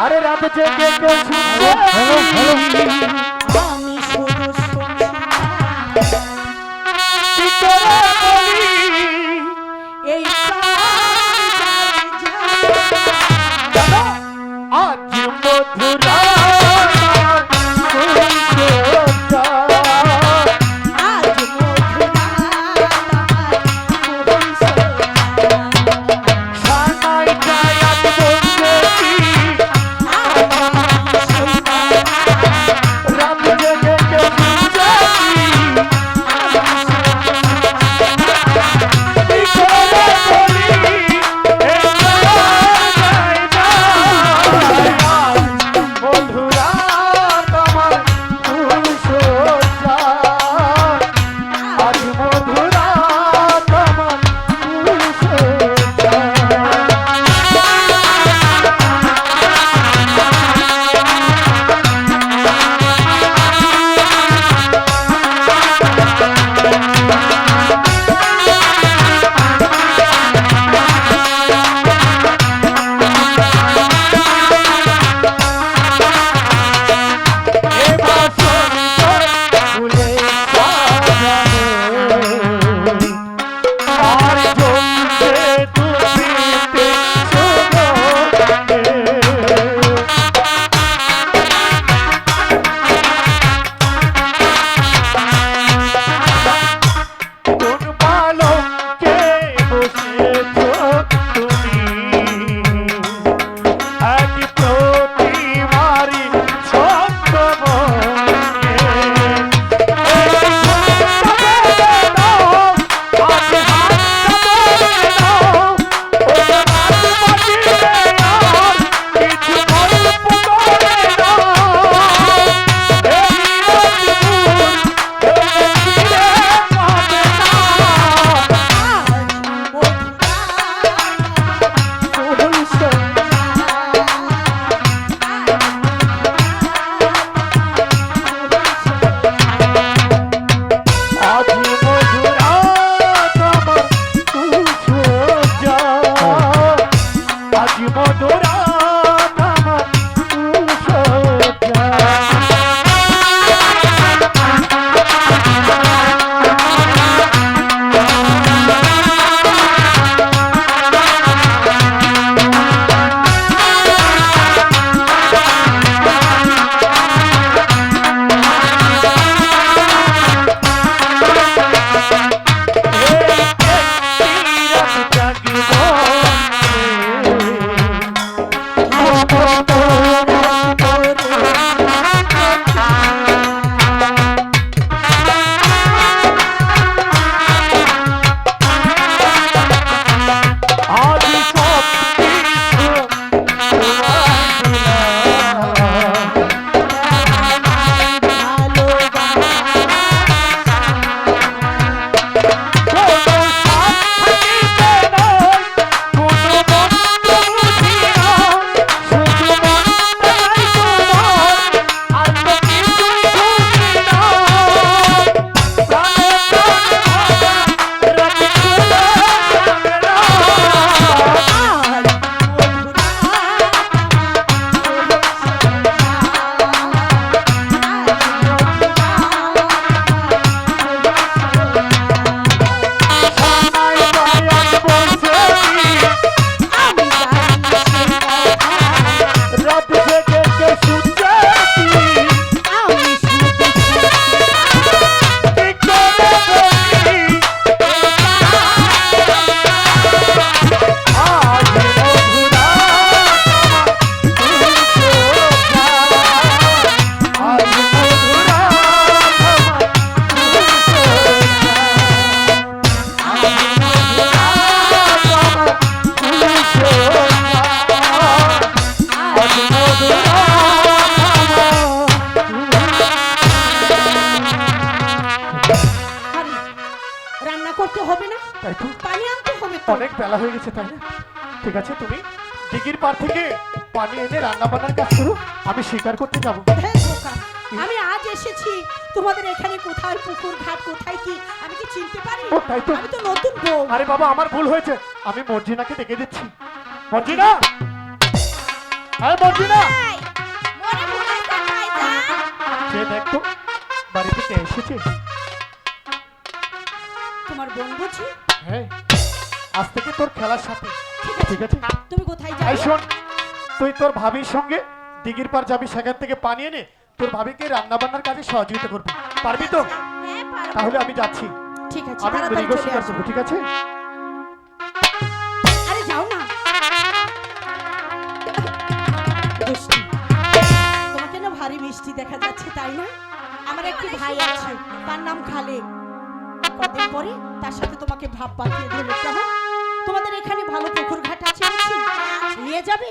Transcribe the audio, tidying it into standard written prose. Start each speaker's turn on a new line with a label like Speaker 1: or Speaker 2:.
Speaker 1: আরে রাত জেগে কেউ শুনছে
Speaker 2: হ্যালো হ্যালো
Speaker 3: আমি শুধু শুনছি
Speaker 1: কি করে বলি
Speaker 3: এই প্রাণ যায়
Speaker 1: জানো আজ মধুরা
Speaker 3: আজ মধুরা
Speaker 1: সানাই যায় আজ বলছি রাত জেগে কেউ শুনছে কি করে বলি এই যায় মধুরা তোমার ফুল সোজা আজ মধুরা তোমার ফুল সোজা এবার সুন্দর ফুলে সাজানো আর জমছে দুপিতে সুগন্ধে কোন পালকে বসেছো তুমি এক প্রতিমারি ছন্দ মনে এই ঘুমটা বেঁধে দাও আজ হাতটা ধরে দাও ও রাত বাজিয়ে আর কিছু গল্প করে দাও এই অদ্ভুত এই ফিরে পাবে না ফুল আজ মধুরা তোমার ফুল সোজা আজ মধুরা তোমার ফুল সোজা
Speaker 3: রান্না করতে হবে না,
Speaker 1: তাই তো
Speaker 3: পানি আনতে হবে তো।
Speaker 1: অনেক বেলা হয়ে গেছে তাই না? ঠিক আছে, তুমি দিঘির পার থেকে পানি এনে রান্না বান্নার কাজ করো, আমি শিকার করতে যাবো।
Speaker 3: হ্যাঁ খোকা, আমি আজ এসেছি তোমাদের এখানে কোথায় পুকুর ঘাট কোথায় কি আমি কি চিনতে পারি?
Speaker 1: ও, তাই তো।
Speaker 3: আমি তো নতুন বউ।
Speaker 1: আরে বাবা, আমার ভুল হয়েছে, আমি মর্জিনাকে ডেকে দিচ্ছি। মর্জিনা, হ্যাঁ বলছি না
Speaker 2: এই, মনে ভুলাইছে ভাইজান।
Speaker 1: সে দেখতো বাড়ি থেকে এসেছে।
Speaker 3: তোমার বোন বুঝি?
Speaker 1: হ্যাঁ, আজ থেকে তোর খেলার সাথে। ঠিক আছে,
Speaker 3: তুমি কোথায়
Speaker 1: এই
Speaker 3: যাবে?
Speaker 1: শোন, তুই তোর ভাবির সঙ্গে দিঘির পার যাবি, সেখান থেকে পানি এনে তোর ভাবিকে রান্না বান্নার কাজে সহযোগিতা করবি। পারবি তো?
Speaker 2: হ্যাঁ, পারবো।
Speaker 1: তাহলে আমি যাচ্ছি,
Speaker 3: ঠিক আছে,
Speaker 1: আমি
Speaker 3: তাড়াতাড়ি
Speaker 1: মৃগ
Speaker 3: চলে
Speaker 1: শিকার
Speaker 3: আসো।
Speaker 1: করবো, ঠিক আছে?
Speaker 3: আরে যাও না। দুষ্টু। তোমাকে না ভারী মিষ্টি দেখা যাচ্ছে, তাই না? আমার একটি ভাই আছে, তার নাম খালেক। কদিন পরে তার সাথে তোমাকে ভাব পাঠিয়ে দেবো, কেমন? তোমাদের এখানে ভালো পুকুর ঘাট আছে বুঝি? নিয়ে যাবে?